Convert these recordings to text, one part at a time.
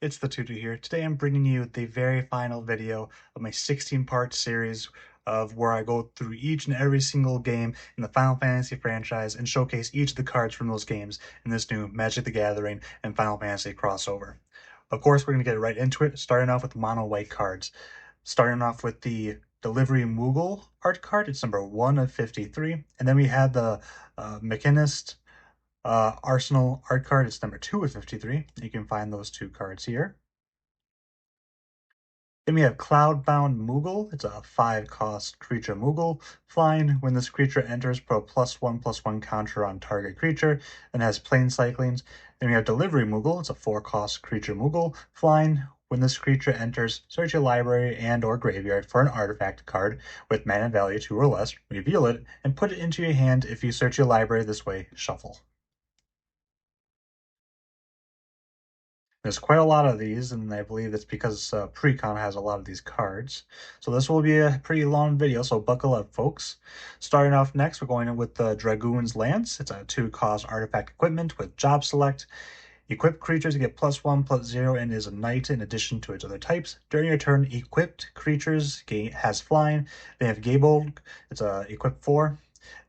It's the Tutu here. Today I'm bringing you the very final video of my 16-part series of where I go through each and every single game in the Final Fantasy franchise and showcase each of the cards from those games in this new Magic the Gathering and Final Fantasy crossover. Of course, we're going to get right into it, starting off with mono white cards. Starting off with the Delivery Moogle art card, it's number 1 of 53. And then we have the Machinist Arsenal art card, it's number 2 of 53. You can find those two cards here. Then we have Cloudbound Moogle. It's a 5-cost creature Moogle. Flying, when this creature enters, put a +1/+1 counter on target creature, and has plane cyclings. Then we have Delivery Moogle. It's a 4-cost creature Moogle. Flying, when this creature enters, search your library and or graveyard for an artifact card with mana value 2 or less, reveal it, and put it into your hand. If you search your library this way, shuffle. There's quite a lot of these, and I believe it's because Precon has a lot of these cards. So this will be a pretty long video, so buckle up, folks. Starting off next, we're going in with the Dragoon's Lance. It's a 2-cost artifact equipment with job select. Equipped creatures get +1/+0 and is a knight in addition to its other types. During your turn, equipped creatures has flying. They have Gable. It's a equipped 4.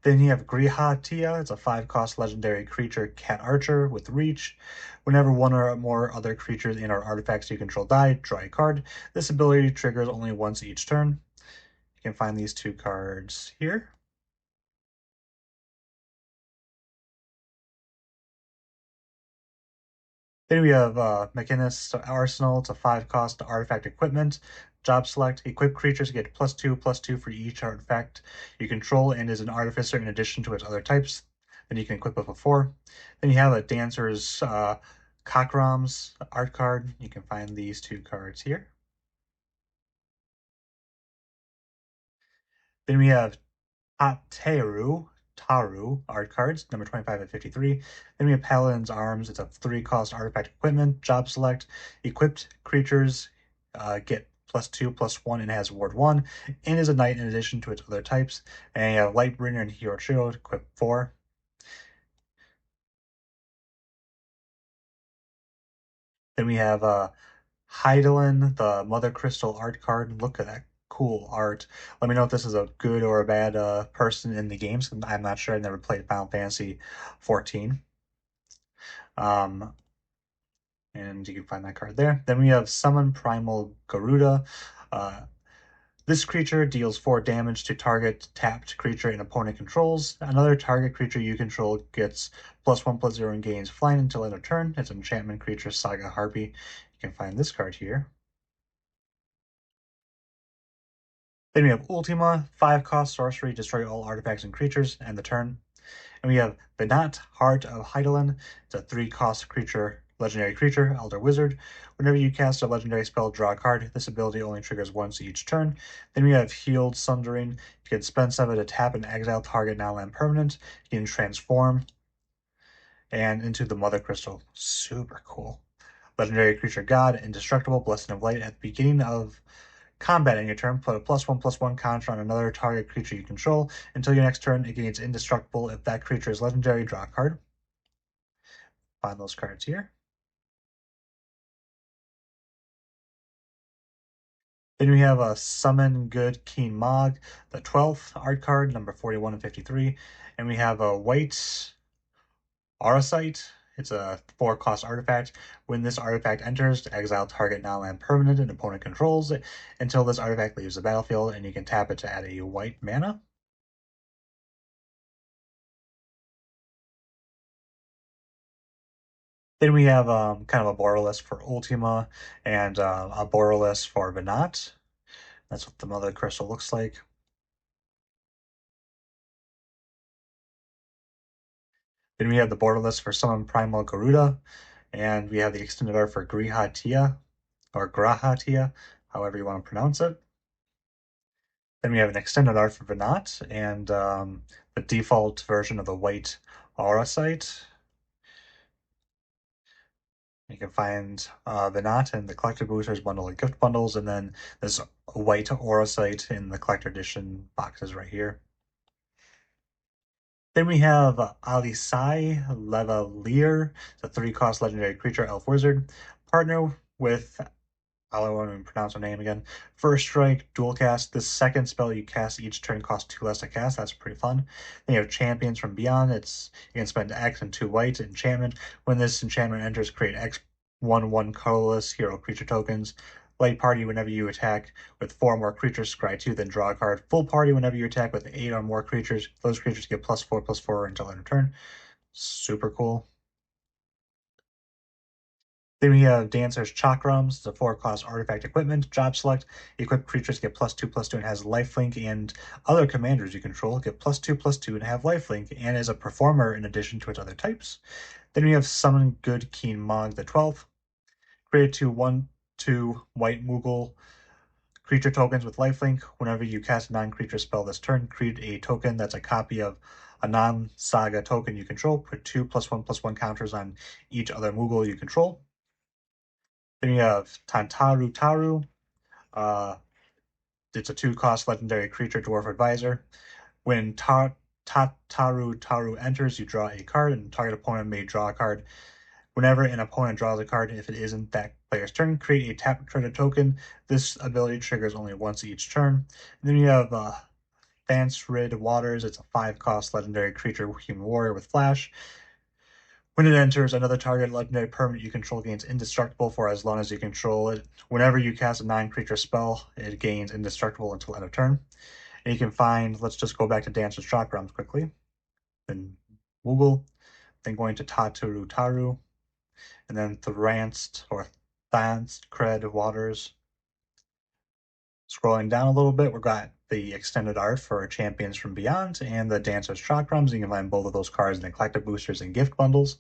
Then you have Griha Tia. It's a 5-cost legendary creature cat archer with reach. Whenever one or more other creatures in our artifacts you control die, draw a card. This ability triggers only once each turn. You can find these two cards here. Then we have Machinist Arsenal. It's a 5-cost artifact equipment. Job select. Equipped creatures get +2/+2 for each artifact you control and is an artificer in addition to its other types. Then you can equip it with 4. Then you have a Dancer's Cockrom's art card. You can find these two cards here. Then we have Taru art cards, number 25 of 53. Then we have Paladin's Arms. It's a 3-cost artifact equipment. Job select. Equipped creatures get +2/+1 and has ward 1 and is a knight in addition to its other types. And you have Lightbringer and Hero Trio, equip 4. Then we have Hydaelyn, the Mother Crystal art card. Look at that cool art. Let me know if this is a good or a bad person in the games. I'm not sure. I've never played Final Fantasy 14. And you can find that card there. Then we have Summon Primal Garuda. This creature deals 4 damage to target tapped creature an opponent controls. Another target creature you control gets +1/+0 and gains flying until end of turn. It's an enchantment creature, Saga Harpy. You can find this card here. Then we have Ultima, 5-cost sorcery, destroy all artifacts and creatures, end the turn. And we have Venat, Heart of Hydaelyn. It's a 3-cost creature, legendary creature, Elder Wizard. Whenever you cast a legendary spell, draw a card. This ability only triggers once each turn. Then we have Healed Sundering. You can spend 7 to tap and exile target non-land permanent. You can transform and into the Mother Crystal. Super cool. Legendary creature God, Indestructible, Blessing of Light. At the beginning of combat in your turn, put a +1/+1 counter on another target creature you control. Until your next turn, it gains Indestructible. If that creature is legendary, draw a card. Find those cards here. Then we have a Summon Good Keen Mog, the 12th art card, number 41 of 53. And we have a white Auracite. It's a 4-cost artifact. When this artifact enters, exile target non-land permanent an opponent controls it until this artifact leaves the battlefield, and you can tap it to add a white mana. Then we have kind of a Borderless for Ultima and a Borderless for Venat. That's what the Mother Crystal looks like. Then we have the Borderless for Summon Primal Garuda, and we have the extended art for Griha Tia, or Graha Tia, however you want to pronounce it. Then we have an extended art for Venat, and the default version of the white Auracite. You can find Venat in the Collector Boosters bundle and gift bundles, and then this white Auracite in the Collector Edition boxes right here. Then we have Alisai Levalier, the 3-cost legendary creature, Elf Wizard. Partner with, I won't even pronounce her name again. First Strike, Dual Cast. This second spell you cast each turn costs 2 less to cast. That's pretty fun. Then you have Champions from Beyond. You can spend X and 2 white enchantment. When this enchantment enters, create X 1/1 colorless hero creature tokens. Light Party, whenever you attack with 4 or more creatures, scry 2, then draw a card. Full Party, whenever you attack with 8 or more creatures, those creatures get +4/+4 until end of turn. Super cool. Then we have Dancer's Chakrams. It's a 4-cost artifact equipment. Job select. Equipped creatures get +2/+2 and has lifelink, and other commanders you control get +2/+2 and have lifelink, and is a performer in addition to its other types. Then we have Summon Good Keen Mog the 12th. Create 2 1/2 white Moogle creature tokens with lifelink. Whenever you cast a non-creature spell this turn, create a token that's a copy of a non-saga token you control. Put 2 +1/+1 counters on each other Moogle you control. Then you have Tantaru Taru. It's a 2-cost legendary creature, Dwarf Advisor. When Taru Taru enters, you draw a card, and target opponent may draw a card. Whenever an opponent draws a card, if it isn't that player's turn, create a tap credit token. This ability triggers only once each turn. And then you have Thancred Waters. It's a 5-cost legendary creature, human warrior with flash. When it enters, another target legendary permanent you control gains indestructible for as long as you control it. Whenever you cast a non-creature spell, it gains indestructible until end of turn. And you can find, let's just go back to Dancer's Chakrams quickly. Then Moogle, then going to Tataru Taru, and then Thancred Waters. Scrolling down a little bit, we've got the extended art for Champions from Beyond and the Dancer's Chakrams. You can find both of those cards in the collective boosters and gift bundles.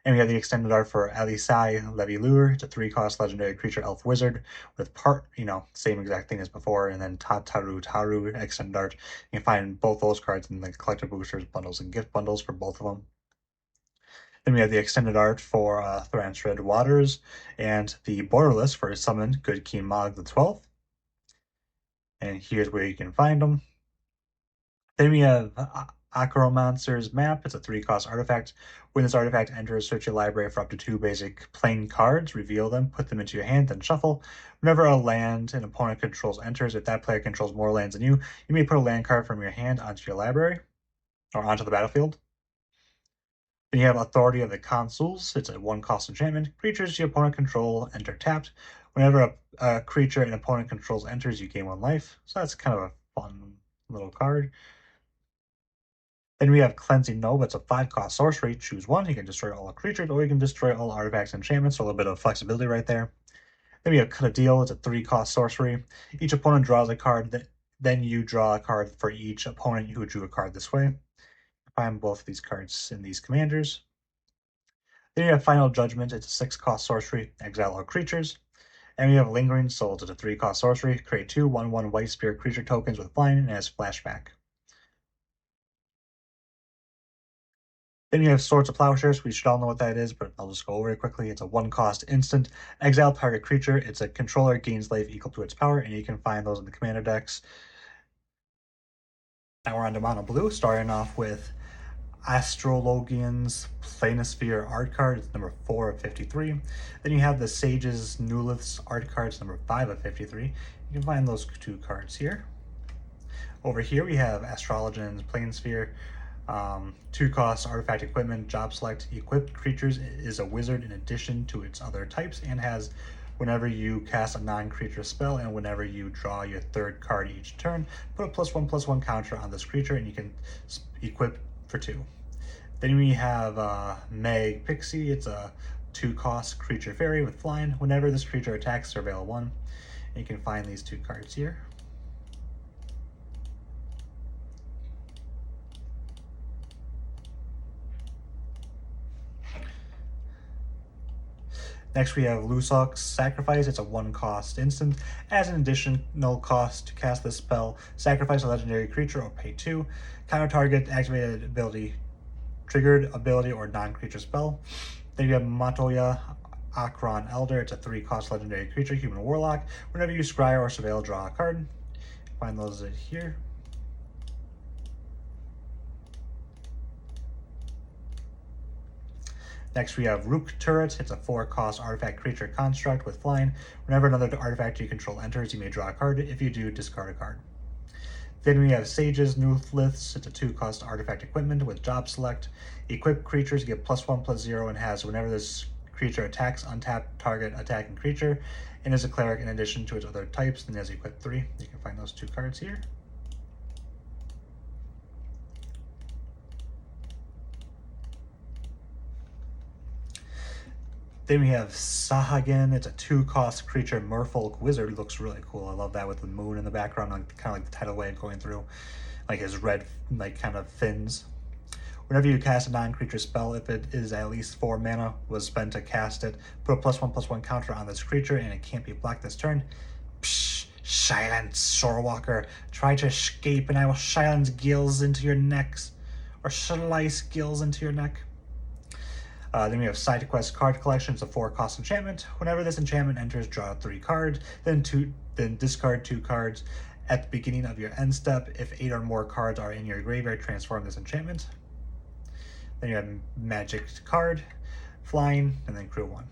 And we have the extended art for Alisai Levilure. It's a 3-cost legendary creature elf wizard with same exact thing as before. And then Tataru Taru extended art. You can find both those cards in the collector boosters, bundles, and gift bundles for both of them. Then we have the extended art for Thancred Waters and the borderless for Summon Good Keen Mog the 12th. And here's where you can find them. Then we have Acromancer's Map. It's a 3-cost artifact. When this artifact enters, search your library for up to 2 basic plain cards, reveal them, put them into your hand, then shuffle. Whenever a land an opponent controls enters, if that player controls more lands than you may put a land card from your hand onto your library, or onto the battlefield. Then you have Authority of the Consuls. It's a 1-cost enchantment. Creatures your opponent control enter tapped. Whenever a creature an opponent controls enters, you gain 1 life. So that's kind of a fun little card. Then we have Cleansing Nova. It's a 5-cost sorcery. Choose 1. You can destroy all creatures, or you can destroy all artifacts and enchantments. So a little bit of flexibility right there. Then we have Cut a Deal. It's a 3-cost sorcery. Each opponent draws a card. Then you draw a card for each opponent who drew a card this way. Find both of these cards in these commanders. Then you have Final Judgment. It's a 6-cost sorcery. Exile all creatures. And we have Lingering Souls. It's a 3-cost sorcery. Create 2 1/1 white spirit creature tokens with flying and has flashback. Then you have Swords of Plowshares. We should all know what that is, but I'll just go over it quickly. It's a 1-cost instant. Exile target creature. It's a controller gains life equal to its power, and you can find those in the commander decks. Now we're on to Mono Blue, starting off with Astrologian's Planisphere art card. It's number 4 of 53. Then you have the Sage's Nulith's art cards, number 5 of 53. You can find those 2 cards here. Over here we have Astrologian's Planisphere. 2-cost artifact equipment. Job select. Equipped creatures is a wizard in addition to its other types, and has whenever you cast a non-creature spell and whenever you draw your 3rd card each turn, put a +1/+1 counter on this creature, and you can equip for 2. Then we have Meg Pixie. It's a 2-cost creature fairy with flying. Whenever this creature attacks, surveil 1. And you can find these 2 cards here. Next we have Lusok's Sacrifice. It's a 1-cost instant. As an additional cost to cast this spell, sacrifice a legendary creature or pay 2. Counter target activated ability, triggered ability, or non-creature spell. Then you have Matoya Akron Elder. It's a 3-cost legendary creature, human warlock. Whenever you scry or surveil, draw a card. Find those here. Next we have Rook Turret. It's a 4-cost artifact creature construct with flying. Whenever another artifact you control enters, you may draw a card. If you do, discard a card. Then we have Sage's Nuthliths. It's a 2-cost artifact equipment with job select. Equipped creatures get +1/+0 and has whenever this creature attacks, untap target attacking creature, and is a cleric in addition to its other types, and has equipped 3. You can find those 2 cards here. Then we have Sahagin. It's a 2-cost creature merfolk wizard. Looks really cool. I love that with the moon in the background, kind of like the tidal wave going through, like his red, like kind of fins. Whenever you cast a non-creature spell, if it is at least 4 mana was spent to cast it, put a +1/+1 counter on this creature, and it can't be blocked this turn. Psh, silence, Shorewalker. Try to escape, and I will silence gills into your necks, or slice gills into your neck. Then we have Side Quest Card Collection. It's a 4-cost enchantment. Whenever this enchantment enters, draw 3 cards, then discard 2 cards. At the beginning of your end step, if 8 or more cards are in your graveyard, transform this enchantment. Then you have Magic Card, Flying, and then Crew 1.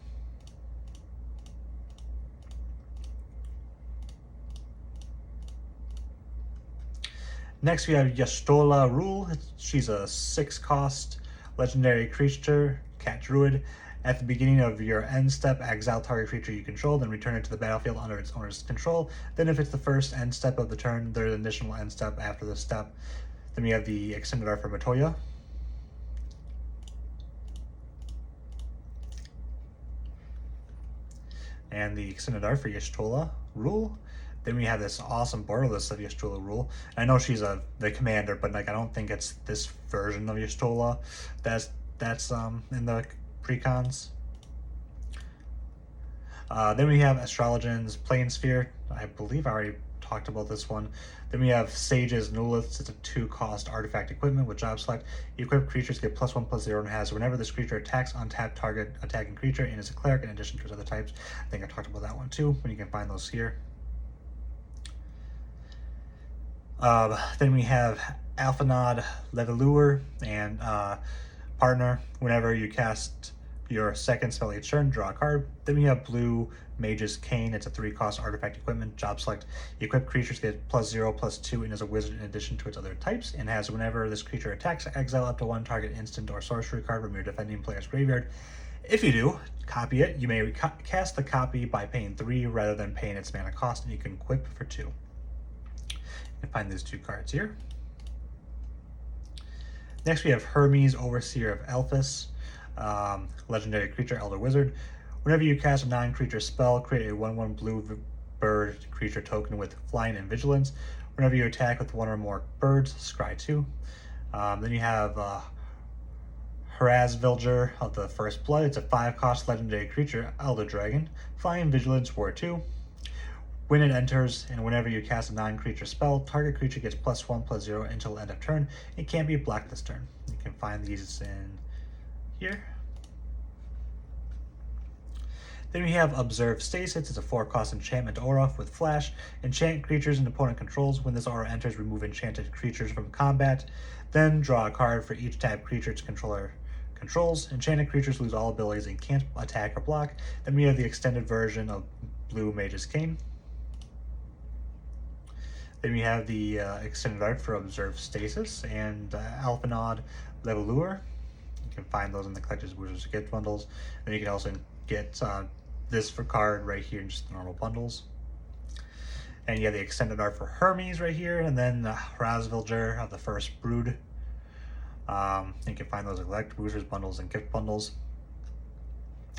Next we have Y'shtola Rule. She's a 6-cost legendary creature, Cat Druid. At the beginning of your end step, exile target creature you control, then return it to the battlefield under its owner's control. Then if it's the first end step of the turn, there's an additional end step after this step. Then we have the extended art for Matoya. And the extended art for Y'shtola Rule. Then we have this awesome borderless of Y'shtola Rule. I know she's the commander, but like I don't think it's this version of Y'shtola that's in the precons. Then we have Astrologian's Planessphere. I believe I already talked about this one. Then we have Sage's Nuliths. It's a 2-cost artifact equipment with job select. Equipped creatures get +1/+0 and has whenever this creature attacks, untap target attacking creature, and is a cleric in addition to its other types. I think I talked about that one too, and you can find those here. Then we have Alphanod Leveluer and Partner. Whenever you cast your second spell each turn, draw a card. Then we have Blue Mage's Cane. It's a 3-cost artifact equipment, job select. Equipped creatures get +0/+2 and is a wizard in addition to its other types, and has whenever this creature attacks, exile up to 1 target instant or sorcery card from your defending player's graveyard. If you do, copy it. You may cast the copy by paying 3 rather than paying its mana cost, and you can equip for 2. You can find these 2 cards here. Next we have Hermes, Overseer of Elphis. Legendary creature, Elder Wizard. Whenever you cast a non-creature spell, create a 1/1 blue bird creature token with flying and vigilance. Whenever you attack with 1 or more birds, scry 2. Then you have Hrazvilger of the First Blood. It's a 5-cost legendary creature, Elder Dragon. Flying, vigilance, war 2. When it enters, and whenever you cast a non-creature spell, target creature gets +1/+0 until end of turn. It can't be blocked this turn. You can find these in here. Then we have Observe Stasis. It's a 4-cost enchantment aura with flash. Enchant creatures and opponent controls. When this aura enters, remove enchanted creatures from combat. Then draw a card for each type creature its controller controls. Enchanted creatures lose all abilities and can't attack or block. Then we have the extended version of Blue Mage's Cane. Then we have the extended art for Observe Stasis and Alphanod Leveluer. You can find those in the Collector's Wizards gift bundles. Then you can also get this for card right here in just the normal bundles. And you have the extended art for Hermes right here, and then Hrazvilger of the First Brood. You can find those in Collector's Wizards bundles and gift bundles.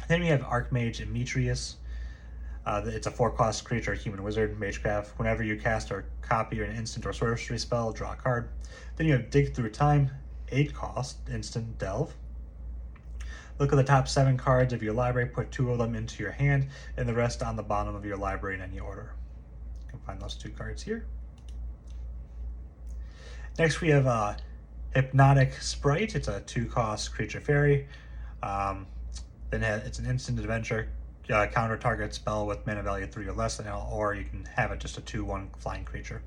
Then we have Archmage Emetrius. It's a 4-cost creature, human wizard, magecraft. Whenever you cast or copy an instant or sorcery spell, draw a card. Then you have Dig Through Time, 8-cost, instant delve. Look at the top 7 cards of your library, put 2 of them into your hand, and the rest on the bottom of your library in any order. You can find those 2 cards here. Next we have Hypnotic Sprite. It's a 2-cost creature fairy. Then it's an instant adventure counter target spell with mana value 3 or less, or you can have it just a 2/1 flying creature.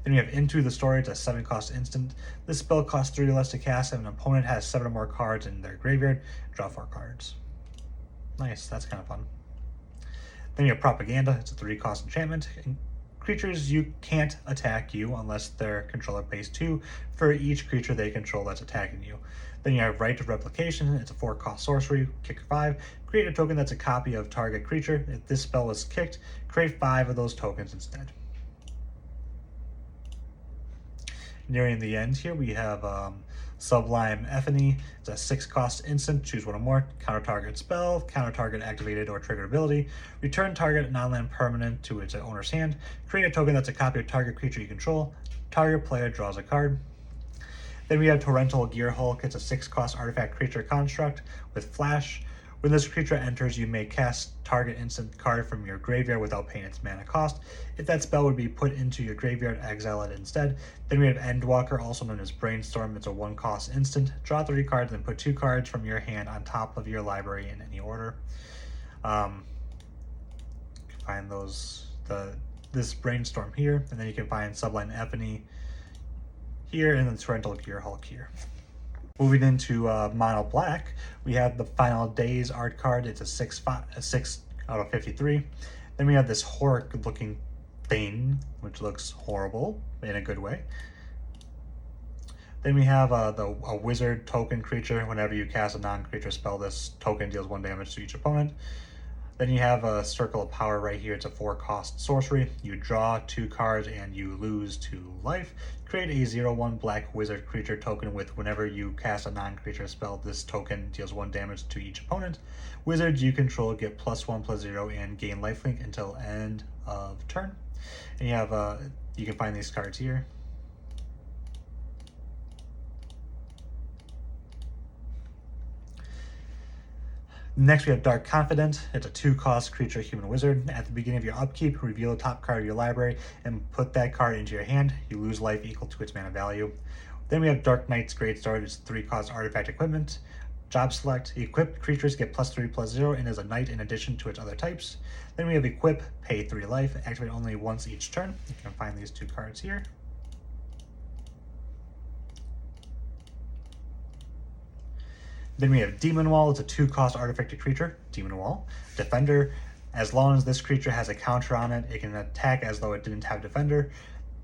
Then we have Into the Story. It's a 7 cost instant. This spell costs 3 or less to cast, and an opponent has 7 or more cards in their graveyard. Draw 4 cards. Nice, that's kind of fun. Then you have Propaganda. It's a 3 cost enchantment. Creatures you can't attack you unless their controller pays 2 for each creature they control that's attacking you. Then you have Rite of Replication. It's a 4 cost sorcery, kick 5. Create a token that's a copy of target creature. If this spell was kicked, create 5 of those tokens instead. Nearing the end here, we have Sublime Ephany. It's a 6 cost instant. Choose one or more. Counter target spell, counter target activated or triggered ability. Return target non-land permanent to its owner's hand. Create a token that's a copy of target creature you control. Target player draws a card. Then we have Torrential Gearhulk. It's a 6 cost artifact creature construct with flash. When this creature enters, you may cast target instant card from your graveyard without paying its mana cost. If that spell would be put into your graveyard, exile it instead. Then we have Endwalker, also known as Brainstorm. It's a 1 cost instant. Draw 3 cards and put 2 cards from your hand on top of your library in any order. You can find this Brainstorm here, and then you can find Sublime Ephany here, and then Torrential Gearhulk here. Moving into Mono Black, we have the Final Days art card. It's a 6 out of 53. Then we have this Hork looking thing, which looks horrible in a good way. Then we have a Wizard token creature. Whenever you cast a non-creature spell, this token deals 1 damage to each opponent. Then you have a Circle of Power right here. It's a 4 cost sorcery. You draw 2 cards and you lose 2 life. Create a 0/1 black wizard creature token with whenever you cast a non-creature spell, this token deals 1 damage to each opponent. Wizards you control get +1/+0 and gain lifelink until end of turn. And you have you can find these cards here. Next, we have Dark Confidant. It's a 2 cost creature human wizard. At the beginning of your upkeep, reveal the top card of your library and put that card into your hand. You lose life equal to its mana value. Then we have Dark Knight's Greatsword. It's a 3 cost artifact equipment. Job select. Equipped creatures get +3/+0 and is a knight in addition to its other types. Then we have Equip, pay 3 life, activate only once each turn. You can find these 2 cards here. Then we have Demon Wall. It's a 2 cost artifact creature, Demon Wall. Defender. As long as this creature has a counter on it, it can attack as though it didn't have Defender.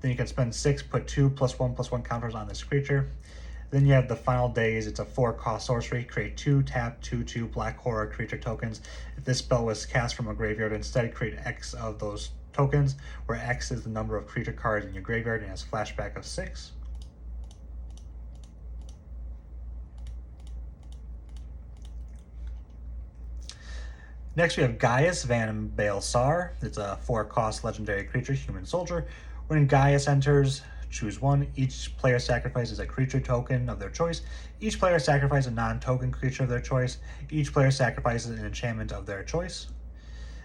Then you can spend 6, put 2 +1/+1 counters on this creature. Then you have the Final Days. It's a 4 cost sorcery. Create 2 tap 2/2 black horror creature tokens. If this spell was cast from a graveyard, instead create X of those tokens, where X is the number of creature cards in your graveyard and has flashback of 6. Next, we have Gaius Van Baelsar. It's a 4 cost legendary creature, human soldier. When Gaius enters, choose 1. Each player sacrifices a creature token of their choice. Each player sacrifices a non-token creature of their choice. Each player sacrifices an enchantment of their choice.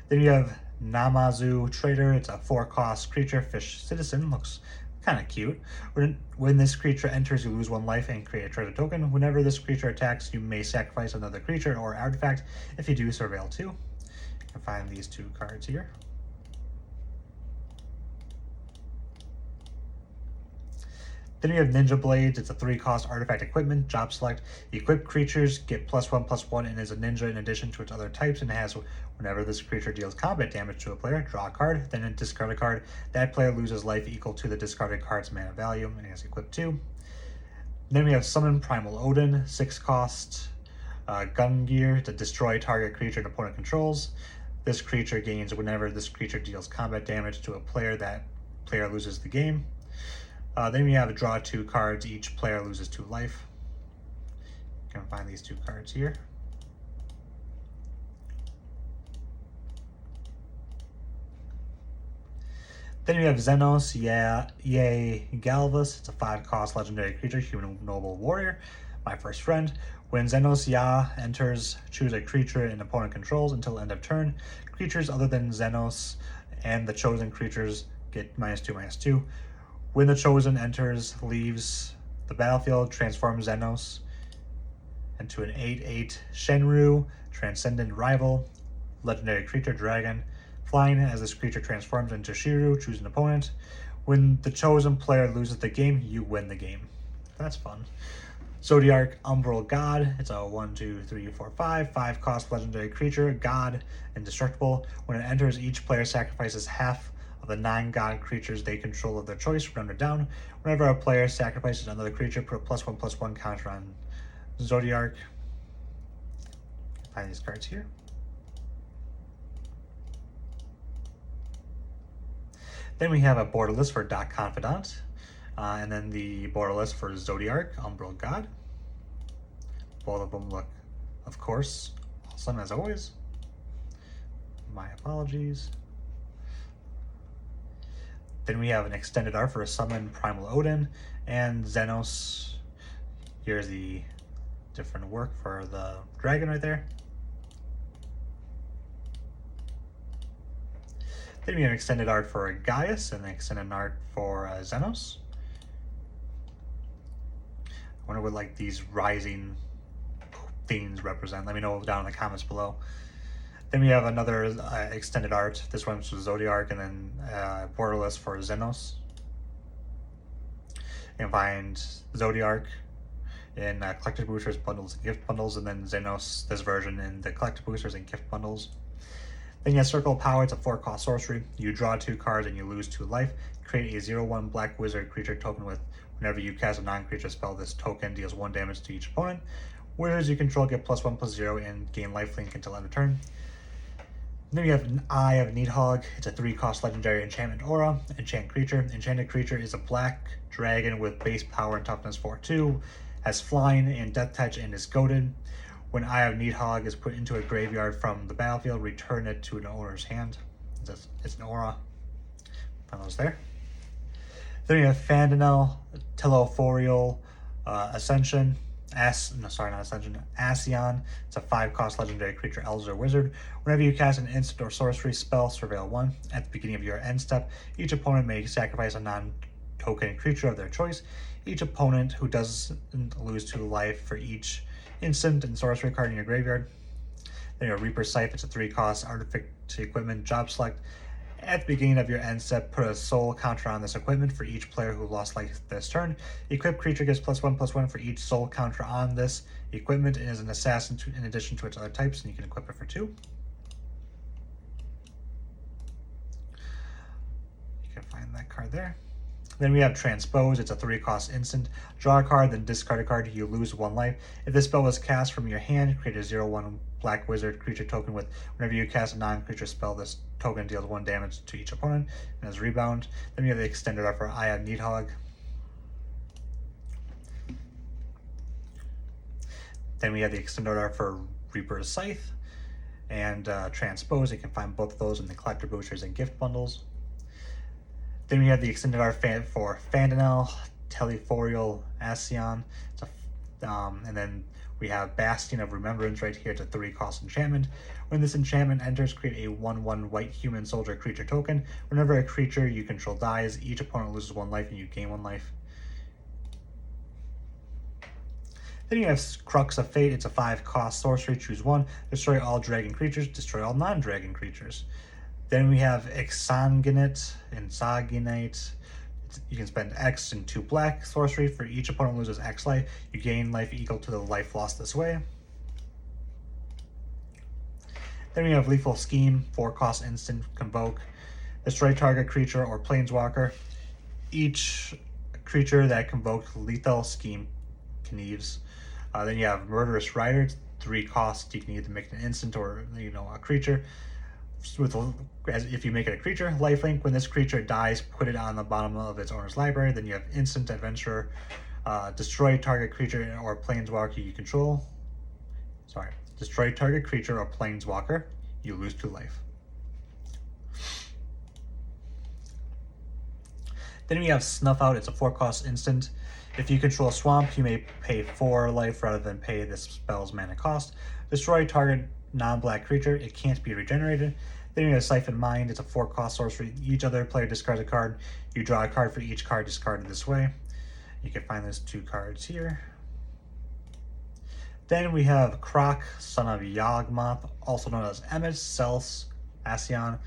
Then you have Namazu Trader. It's a 4 cost creature, fish citizen. Looks kind of cute. When this creature enters, you lose 1 life and create a treasure token. Whenever this creature attacks, you may sacrifice another creature or artifact. If you do, surveil 2. You can find these 2 cards here. Then we have Ninja Blades. It's a 3 cost artifact equipment. Job select. Equipped creatures get +1/+1 and is a ninja in addition to its other types, and has whenever this creature deals combat damage to a player, draw a card, then discard a card. That player loses life equal to the discarded card's mana value, and it has equipped 2. Then we have Summon Primal Odin, 6 cost gun gear to destroy target creature an opponent controls. This creature gains whenever this creature deals combat damage to a player, that player loses the game. Then we have draw 2 cards. Each player loses 2 life. You can find these 2 cards here. Then we have Xenos Ye Galvus. It's a 5 cost legendary creature, human noble warrior. My first friend. When Xenos Ya enters, choose a creature an opponent controls until end of turn. Creatures other than Xenos and the chosen creatures get -2/-2. When the chosen enters, leaves the battlefield, transform Xenos into an 8/8 Shenru, Transcendent Rival, legendary creature, dragon. Flying, as this creature transforms into Shiru, choose an opponent. When the chosen player loses the game, you win the game. That's fun. Zodiark Umbral God. It's a 1, 2, 3, 4, 5 cost legendary creature, God, indestructible. When it enters, each player sacrifices half of the 9 god creatures they control of their choice, rounded down. Whenever a player sacrifices another creature, put a +1/+1 counter on Zodiark. Find these cards here. Then we have a border list for Doc Confidant, and then the border list for Zodiark Umbral God. Both of them look, of course, awesome as always. My apologies. Then we have an extended art for a Summon Primal Odin and Xenos. Here's the different work for the dragon right there. Then we have extended art for Gaius and extended art for Xenos. I wonder what like these rising themes represent. Let me know down in the comments below. Then we have another extended art. This one's for Zodiark, and then borderless for Xenos. You can find Zodiark in collector boosters, bundles, and gift bundles, and then Xenos, this version, in the collector boosters and gift bundles. Then you have Circle of Power. It's a 4-cost sorcery. You draw 2 cards and you lose 2 life. Create a 0/1 black wizard creature token with whenever you cast a non-creature spell, this token deals 1 damage to each opponent. Wizards you control get +1/+0 and gain lifelink until end of turn. Then we have an Eye of Needhog. It's a 3-cost legendary enchantment aura. Enchant creature. Enchanted creature is a black dragon with base power and toughness 4/2, has flying and death touch, and is goaded. When Eye of Needhog is put into a graveyard from the battlefield, return it to an owner's hand. It's an aura. Find those there. Then we have Phandalin, Teleforial, Ascension. Ascion. It's a 5-cost legendary creature, Elder Wizard. Whenever you cast an instant or sorcery spell, surveil 1. At the beginning of your end step, each opponent may sacrifice a non-token creature of their choice. Each opponent who doesn't lose 2 life for each instant and sorcery card in your graveyard. Then you have Reaper's Scythe. It's a 3-cost artifact equipment job select. At the beginning of your end step, put a soul counter on this equipment for each player who lost life this turn. Equipped creature gets +1/+1 for each soul counter on this equipment and is an assassin in addition to its other types, and you can equip it for 2. You can find that card there. Then we have Transpose. It's a 3-cost instant. Draw a card, then discard a card. You lose 1 life. If this spell was cast from your hand, create a 0/1 black wizard creature token with whenever you cast a non-creature spell, this token deals 1 damage to each opponent and has rebound. Then we have the extended art for Eye of Needhog. Then we have the extended art for Reaper's Scythe and Transpose. You can find both of those in the collector boosters and gift bundles. Then we have the extended art for Phandalin, Teleforial, Ascion. And then we have Bastion of Remembrance right here. It's a 3-cost enchantment. When this enchantment enters, create a 1/1 white human soldier creature token. Whenever a creature you control dies, each opponent loses 1 life and you gain 1 life. Then you have Crux of Fate. It's a 5-cost sorcery. Choose 1. Destroy all dragon creatures. Destroy all non-dragon creatures. Then we have Exsanguinate and Saginate. You can spend X and 2 black sorcery. For each opponent loses X life, you gain life equal to the life lost this way. Then we have Lethal Scheme, 4-cost instant, Convoke. Destroy target creature or planeswalker. Each creature that convoked Lethal Scheme Knieves. Then you have Murderous Rider, 3 costs. You can either make it an instant or a creature. If you make it a creature, lifelink. When this creature dies, put it on the bottom of its owner's library. Then you have Instant Adventurer. Destroy target creature or planeswalker you control. Destroy target creature or planeswalker. You lose 2 life. Then we have Snuff Out. It's a 4-cost instant. If you control a swamp, you may pay 4 life rather than pay this spell's mana cost. Destroy target non-black creature. It can't be regenerated. Then you have Siphon Mind. It's a 4-cost sorcery. Each other player discards a card. You draw a card for each card discarded this way. You can find those 2 cards here. Then we have Croc, son of Yawgmoth, also known as Emmet, Cels, Ascion.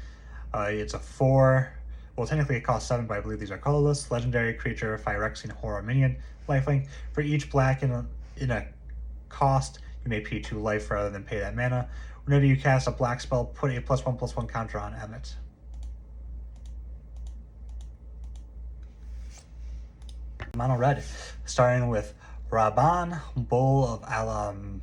It's a 4. Well, technically it costs 7, but I believe these are colorless. Legendary creature, Phyrexian horror minion, lifelink. For each black in a cost, you may pay 2 life rather than pay that mana. Whenever you cast a black spell, put a +1/+1 counter on Emmet. Mono red, starting with Raban, Bull of Alamigo.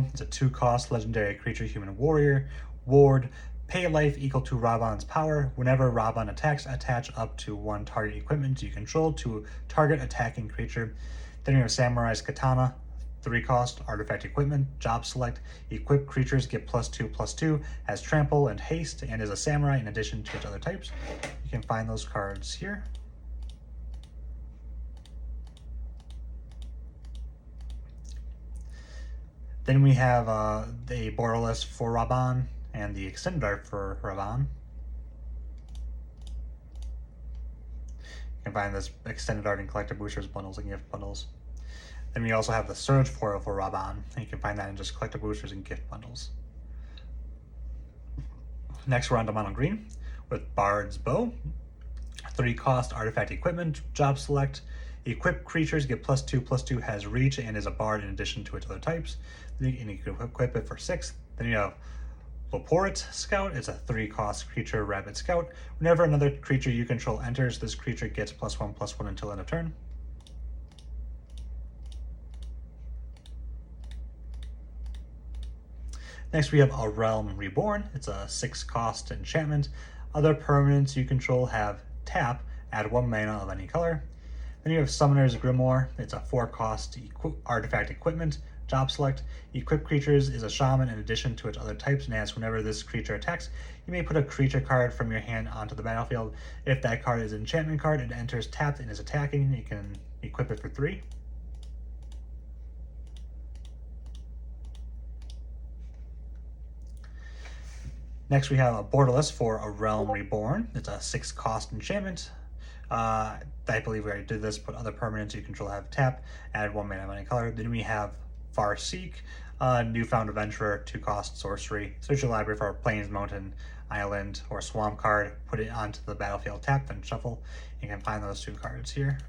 It's a 2-cost legendary creature, human warrior. Ward, pay life equal to Raban's power. Whenever Raban attacks, attach up to 1 target equipment you control to target attacking creature. Then we have Samurai's Katana, 3-cost artifact equipment, job select, equip creatures get +2/+2, has trample and haste, and is a samurai in addition to its other types. You can find those cards here. Then we have the borderless for Raban and the extended art for Raban. You can find this extended art in collector boosters, bundles, and gift bundles. Then we also have the Surge foil for Raban, and you can find that in just collector boosters and gift bundles. Next, we're on to mono green with Bard's Bow, 3-cost artifact equipment, job select. Equip creatures get +2/+2, has reach, and is a bard in addition to its other types. And you can equip it for 6. Then you have Loporit Scout. It's a 3-cost creature, Rabbit Scout. Whenever another creature you control enters, this creature gets +1/+1 until end of turn. Next, we have A Realm Reborn. It's a 6-cost enchantment. Other permanents you control have tap, add 1 mana of any color. Then you have Summoner's Grimoire. It's a 4-cost artifact equipment, job select. Equip creatures is a shaman in addition to its other types, and as whenever this creature attacks, you may put a creature card from your hand onto the battlefield. If that card is an enchantment card, it enters tapped and is attacking. You can equip it for 3. Next, we have a borderless for A Realm Reborn. It's a 6-cost enchantment. I believe we already did this, but other permanents you control have tap, add 1 mana of any color. Then we have Farseek, Newfound Adventurer, 2-cost sorcery. Search your library for a Plains, Mountain, Island, or Swamp card, put it onto the battlefield, tap, then shuffle. You can find those 2 cards here.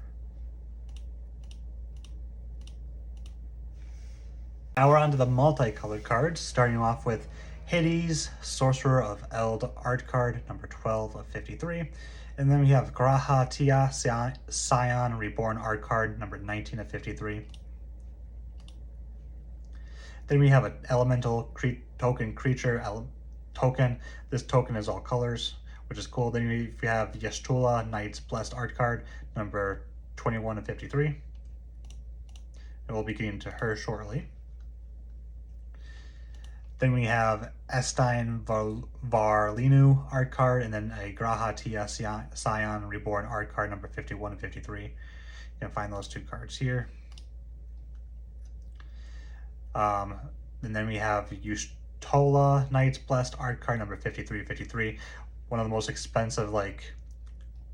Now we're on to the multicolored cards, starting off with Hades, Sorcerer of Eld art card, number 12 of 53. And then we have Graha Tia Scion Reborn art card, number 19 of 53. Then we have an elemental token creature token. This token is all colors, which is cool. Then we have Y'shtula Knight's Blessed art card, number 21 of 53. And we'll be getting to her shortly. Then we have Estein Varlinu art card, and then a Graha Tia Scion Reborn art card, number 51 and 53. You can find those 2 cards here. And then we have Y'shtula Knight's Blessed art card, number 53. One of the most expensive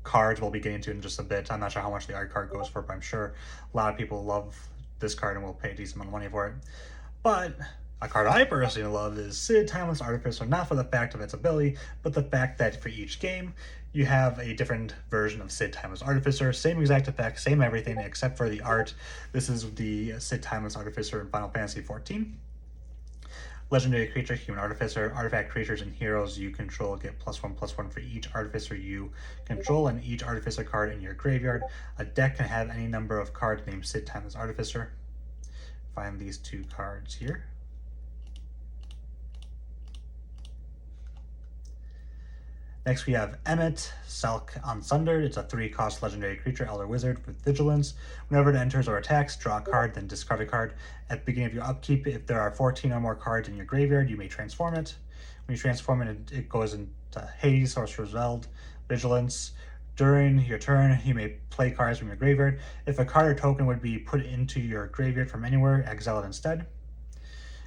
cards we'll be getting to in just a bit. I'm not sure how much the art card goes for, but I'm sure a lot of people love this card and will pay a decent amount of money for it. But a card I personally love is Sid Timeless Artificer, not for the fact of its ability, but the fact that for each game, you have a different version of Sid Timeless Artificer, same exact effect, same everything, except for the art. This is the Sid Timeless Artificer in Final Fantasy XIV. Legendary creature, human artificer. Artifact creatures and heroes you control get +1/+1 for each artificer you control and each artificer card in your graveyard. A deck can have any number of cards named Sid Timeless Artificer. Find these 2 cards here. Next, we have Emmet, Selk Unsundered. It's a 3-cost legendary creature, Elder Wizard with Vigilance. Whenever it enters or attacks, draw a card, then discard a card. At the beginning of your upkeep, if there are 14 or more cards in your graveyard, you may transform it. When you transform it, it goes into Hades, Sorcerer's Eld, Vigilance. During your turn, you may play cards from your graveyard. If a card or token would be put into your graveyard from anywhere, exile it instead. And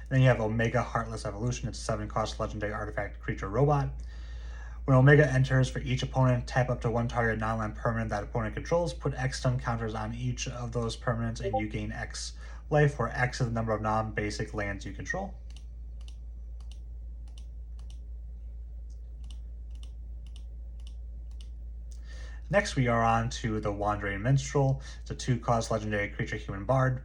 then you have Omega Heartless Evolution. It's a 7-cost legendary artifact creature robot. When Omega enters, for each opponent, tap up to 1 target non-land permanent that opponent controls, put X stun counters on each of those permanents, and you gain X life, where X is the number of non-basic lands you control. Next, we are on to the Wandering Minstrel. It's a 2-cost legendary creature human bard.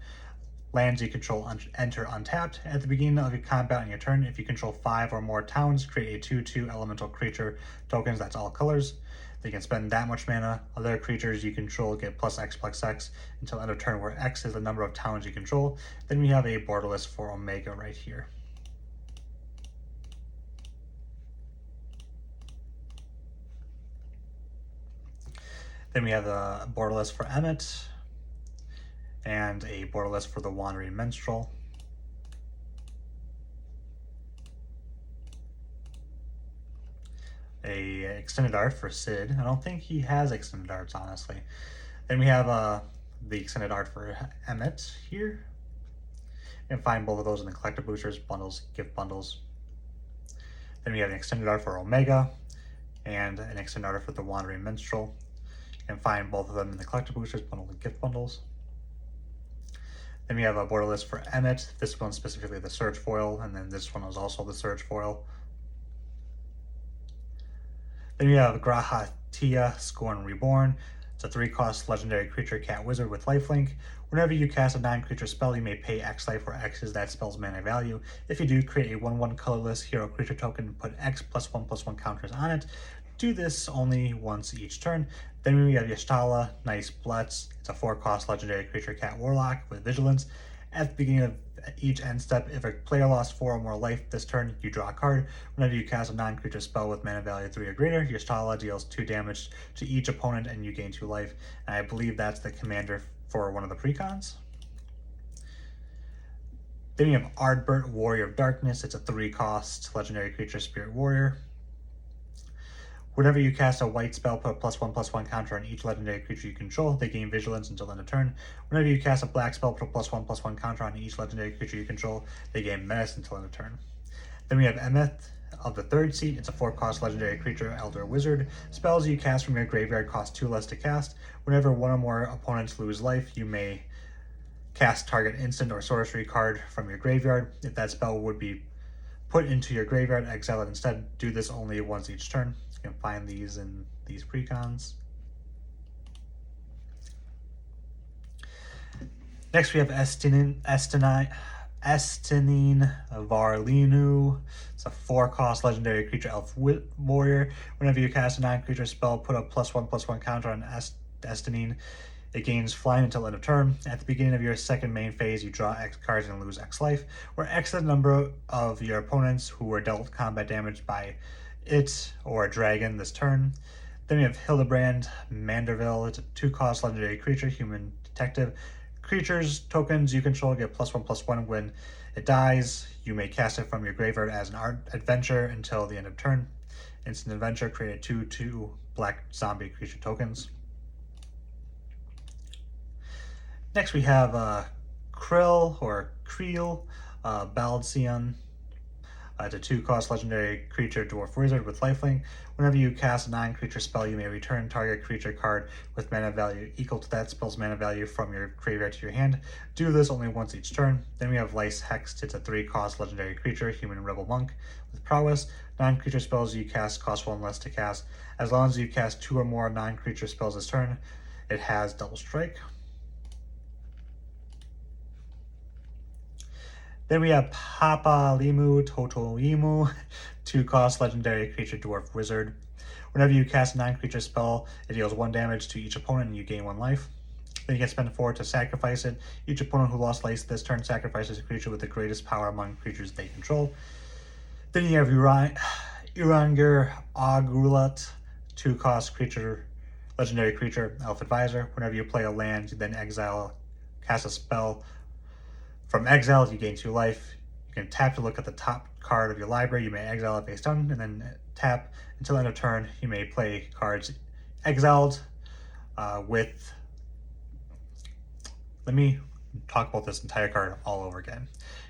Lands you control enter untapped. At the beginning of your combat on your turn, if you control 5 or more towns, create a 2/2 elemental creature tokens, that's all colors. They can spend that much mana. Other creatures you control get +X/+X until end of turn, where X is the number of towns you control. Then we have a borderless for Omega right here. Then we have a borderless for Emmet, and a borderless for the Wandering Minstrel. A extended art for Sid. I don't think he has extended arts, honestly. Then we have the extended art for Emmet here. You can find both of those in the collector boosters, bundles, gift bundles. Then we have an extended art for Omega and an extended art for the Wandering Minstrel. You can find both of them in the collector boosters, bundle, and gift bundles. Then we have a borderless for Emmet. This one specifically the Surge foil, and then this one was also the Surge foil. Then we have Grahatia, Scorn Reborn. It's a 3-cost legendary creature cat wizard with lifelink. Whenever you cast a non-creature spell, you may pay X life, where X is that spell's mana value. If you do, create a 1/1 colorless hero creature token, put X +1/+1 counters on it. Do this only once each turn. Then we have Y'Shtala, Nice Blitz. It's a 4-cost legendary creature cat warlock with vigilance. At the beginning of each end step, if a player lost 4 or more life this turn, you draw a card. Whenever you cast a non-creature spell with mana value 3 or greater, Y'Shtala deals 2 damage to each opponent and you gain 2 life. And I believe that's the commander for one of the precons. Then we have Ardbert, Warrior of Darkness. It's a 3-cost legendary creature spirit warrior. Whenever you cast a white spell, put a +1/+1 counter on each legendary creature you control. They gain vigilance until end of turn. Whenever you cast a black spell, put a +1/+1 counter on each legendary creature you control. They gain menace until end of turn. Then we have Emmet of the 3rd seat. It's a 4-cost legendary creature, Elder Wizard. Spells you cast from your graveyard cost 2 less to cast. Whenever one or more opponents lose life, you may cast target instant or sorcery card from your graveyard. If that spell would be put into your graveyard, exile it instead. Do this only once each turn. You can find these in these precons. Next we have Estinine Varlinu. It's a 4-cost legendary creature elf warrior. Whenever you cast a non-creature spell, put a +1/+1 counter on Estinine. It gains flying until end of turn. At the beginning of your second main phase, you draw X cards and lose X life, where X is the number of your opponents who were dealt combat damage by it or a dragon this turn. Then we have Hildebrand Manderville. It's a 2-cost legendary creature, human detective. Creatures tokens you control get +1/+1 when it dies. You may cast it from your graveyard as an art adventure until the end of turn. Instant adventure, create 2/2 black zombie creature tokens. Next we have Krill or Creel, Baldseon. It's a 2-cost legendary creature dwarf wizard with lifelink. Whenever you cast a non-creature spell, you may return target creature card with mana value equal to that spell's mana value from your graveyard to your hand. Do this only once each turn. Then we have Lice Hext. It's a 3-cost legendary creature, human rebel monk with prowess. Non-creature spells you cast cost 1 less to cast. As long as you cast 2 or more non-creature spells this turn, it has double strike. Then we have Papa Limu Totoimu, 2-cost legendary creature dwarf wizard. Whenever you cast a non-creature spell, it deals 1 damage to each opponent and you gain 1 life. Then you can spend 4 to sacrifice it. Each opponent who lost life this turn sacrifices a creature with the greatest power among creatures they control. Then you have Uranger Agulat, 2-cost creature, legendary creature, elf advisor. Whenever you play a land, you then cast a spell. From exile, you gain 2 life. You can tap to look at the top card of your library. You may exile it face down, and then tap until end of turn. You may play cards exiled with... Let me talk about this entire card all over again.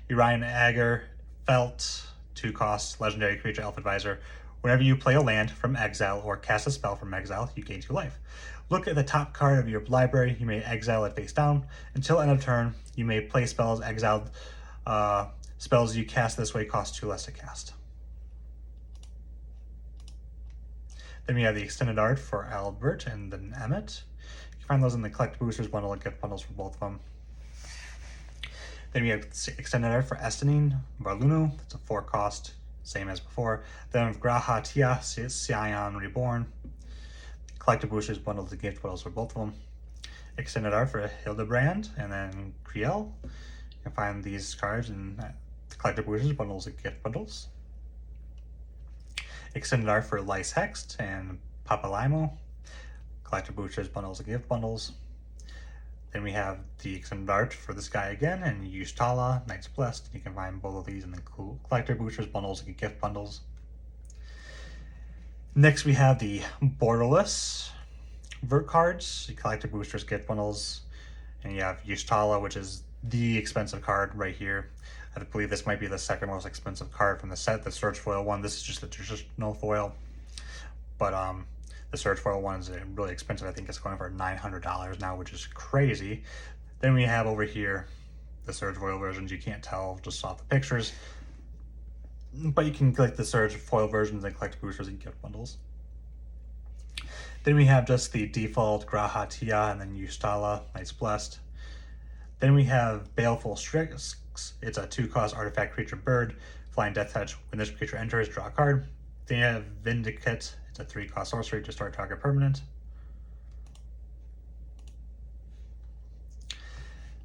Urian Agar, Felt, 2-cost legendary creature, elf advisor. Whenever you play a land from exile or cast a spell from exile, you gain 2 life. Look at the top card of your library. You may exile it face down. Until end of turn, you may play spells exiled. Spells you cast this way cost 2 less to cast. Then we have the extended art for Albert and then Emmett. You can find those in the Collect Boosters bundle and gift bundles for both of them. Then we have extended art for Estinine, Varlunu. It's a 4 cost, same as before. Then Graha Tia, Sion Reborn. Collective Boosters bundles and gift bundles for both of them. Extended art for Hildebrand and then Kriel. You can find these cards in Collective Boosters bundles and gift bundles. Extended art for Lice Hext and Papalimo. Collective Boosters bundles and gift bundles. Then we have the extended art for this guy again, and Yustala, Knights Blessed. You can find both of these in the Collector Boosters bundles and gift bundles. Next we have the Borderless Vert cards, the Collector Boosters gift bundles, and you have Yustala, which is the expensive card right here. I believe this might be the second most expensive card from the set, the Surge Foil one. This is just the traditional foil, but the Surge Foil one is really expensive. I think it's going for $900 now, which is crazy. Then we have over here the Surge Foil versions. You can't tell just off the pictures, but you can collect the Surge Foil versions and collect boosters and gift bundles. Then we have just the default Graha Tia and then Yustala, Knights Blessed. Then we have Baleful Strix. It's a 2-cost artifact creature bird, flying death touch. When this creature enters, draw a card. Then you have Vindicate. It's a 3-cost sorcery to start target permanent.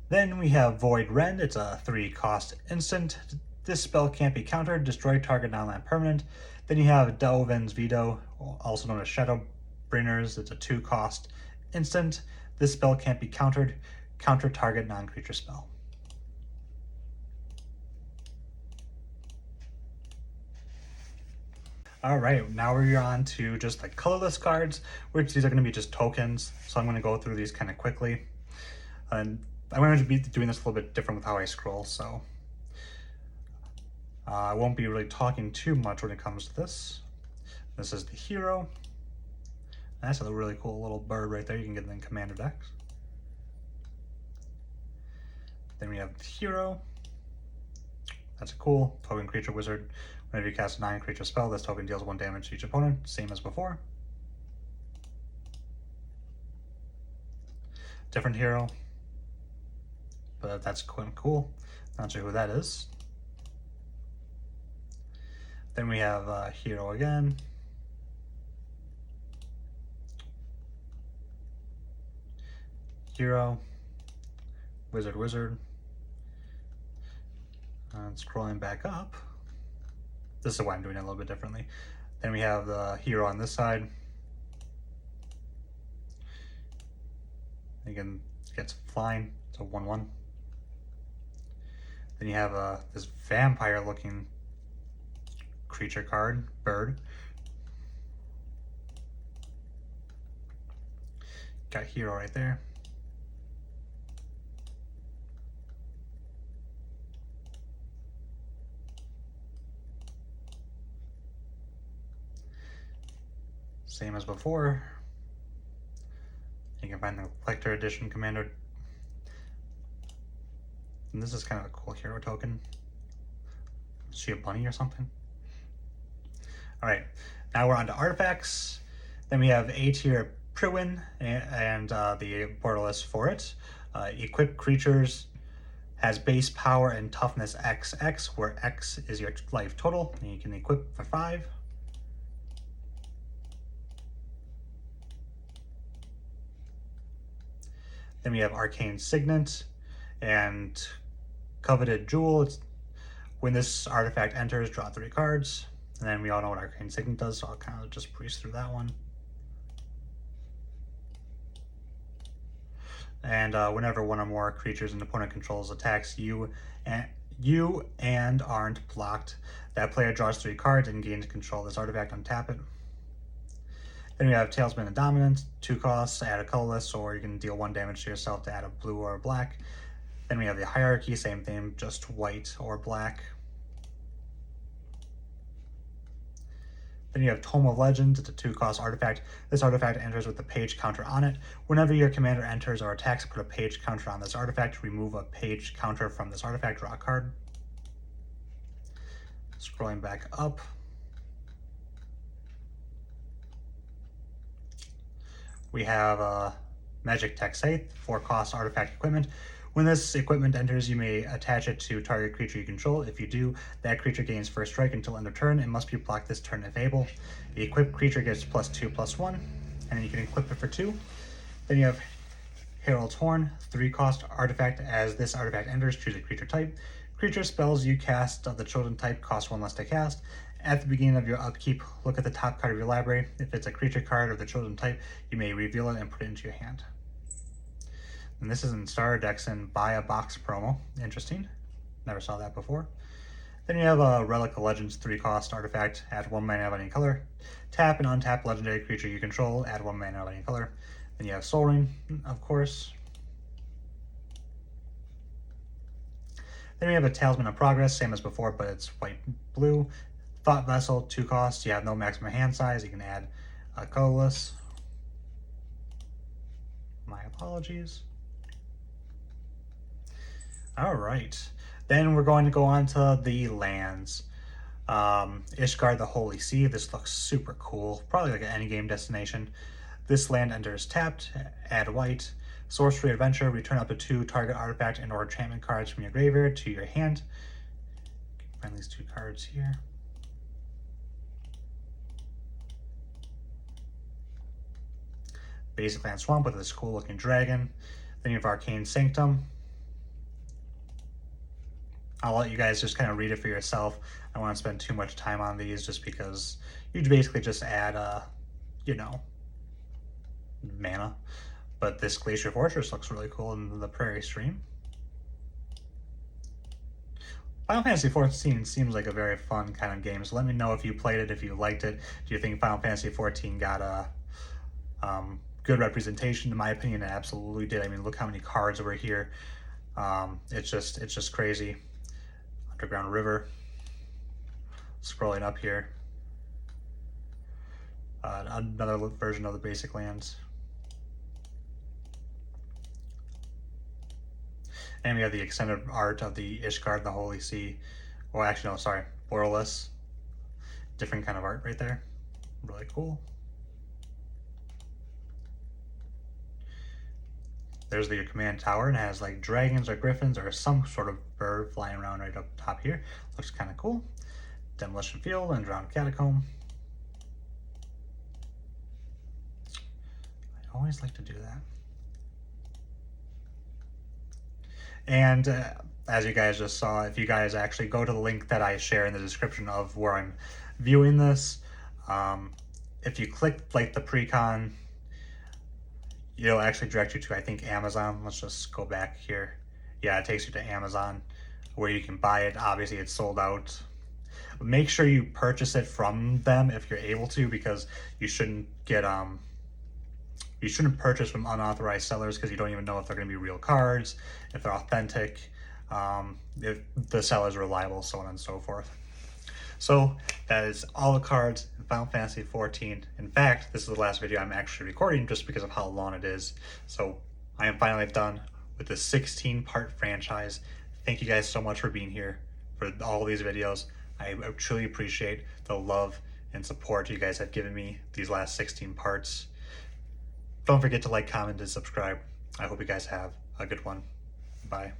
Then we have Void Rend. It's a 3-cost instant. This spell can't be countered. Destroy target non-land permanent. Then you have Delvin's Veto, also known as Shadowbringers. It's a 2-cost instant. This spell can't be countered. Counter target non-creature spell. All right, now we're on to just the colorless cards, which these are going to be just tokens. So I'm going to go through these kind of quickly. And I'm going to be doing this a little bit different with how I scroll, so I won't be really talking too much when it comes to this. This is the hero. That's a really cool little bird right there. You can get it in Commander decks. Then we have the hero. That's a cool token creature wizard. Whenever you cast a 9-creature spell, this token deals 1 damage to each opponent, same as before. Different hero, but that's quite cool. Not sure who that is. Then we have hero again. Hero, wizard. And scrolling back up. This is why I'm doing it a little bit differently. Then we have the hero on this side. Again, gets flying. It's a 1/1. Then you have this vampire-looking creature card, bird. Got hero right there. Same as before. You can find the Collector Edition Commander. And this is kind of a cool hero token. Is she a bunny or something? Alright, now we're on to artifacts. Then we have A tier Priwin and the Borderless for it. Equip creatures has base power and toughness XX, where X is your life total, and you can equip for 5. Then we have Arcane Signet and Coveted Jewel. When this artifact enters, draw 3 cards. And then we all know what Arcane Signet does, so I'll kind of just breeze through that one. And whenever one or more creatures an opponent controls attacks you and aren't blocked, that player draws 3 cards and gains control of this artifact, untap it. Then we have Talisman of Dominance, 2 costs, add a colorless, or you can deal 1 damage to yourself to add a blue or a black. Then we have the Hierarchy, same thing, just white or black. Then you have Tome of Legends. It's a 2-cost artifact. This artifact enters with a page counter on it. Whenever your commander enters or attacks, put a page counter on this artifact. Remove a page counter from this artifact. Draw a card. Scrolling back up. We have Magic Texaith, 4-cost artifact equipment. When this equipment enters, you may attach it to target creature you control. If you do, that creature gains first strike until end of turn and must be blocked this turn if able. The equipped creature gets +2/+1, and then you can equip it for 2. Then you have Herald's Horn, 3-cost artifact. As this artifact enters, choose a creature type. Creature spells you cast of the chosen type cost 1 less to cast. At the beginning of your upkeep, look at the top card of your library. If it's a creature card of the chosen type, you may reveal it and put it into your hand. And this is in Starter Decks and Buy a Box promo. Interesting. Never saw that before. Then you have a Relic of Legends 3-cost artifact. Add 1 mana of any color. Tap and untap legendary creature you control. Add 1 mana of any color. Then you have Sol Ring, of course. Then we have a Talisman of Progress, same as before, but it's white-blue. Thought Vessel, 2 costs. You have no maximum hand size. You can add a colorless. My apologies. All right, then we're going to go on to the lands. Ishgard the Holy Sea. This looks super cool, probably like an endgame destination. This land enters tapped, add white. Sorcery Adventure, return up to 2 target artifact and or enchantment cards from your graveyard to your hand. Find these 2 cards here. Basic Land Swamp with this cool looking dragon. Then you have Arcane Sanctum. I'll let you guys just kind of read it for yourself. I don't want to spend too much time on these just because you basically just add, you know, mana. But this Glacier Fortress looks really cool in the Prairie Stream. Final Fantasy XIV seems like a very fun kind of game, so let me know if you played it, if you liked it. Do you think Final Fantasy XIV got a good representation? In my opinion, it absolutely did. I mean, look how many cards were here. It's just crazy. Underground River. Scrolling up here. Another version of the basic lands. And we have the extended art of the Ishgard, the Holy Sea. Well, actually, no, sorry, Borderless. Different kind of art right there. Really cool. There's your command tower, and it has like dragons or griffins or some sort of bird flying around right up top here. Looks kind of cool. Demolition Field, Underground Catacomb. I always like to do that. And as you guys just saw, if you guys actually go to the link that I share in the description of where I'm viewing this, if you click like the pre-con, it'll actually direct you to, I think, Amazon. Let's just go back here. Yeah, it takes you to Amazon where you can buy it. Obviously, it's sold out. Make sure you purchase it from them if you're able to, because you shouldn't get you shouldn't purchase from unauthorized sellers because you don't even know if they're going to be real cards, if they're authentic, if the seller's reliable, so on and so forth. So that is all the cards in Final Fantasy XIV. In fact, this is the last video I'm actually recording just because of how long it is. So I am finally done with the 16-part franchise. Thank you guys so much for being here for all these videos. I truly appreciate the love and support you guys have given me these last 16 parts. Don't forget to like, comment, and subscribe. I hope you guys have a good one. Bye.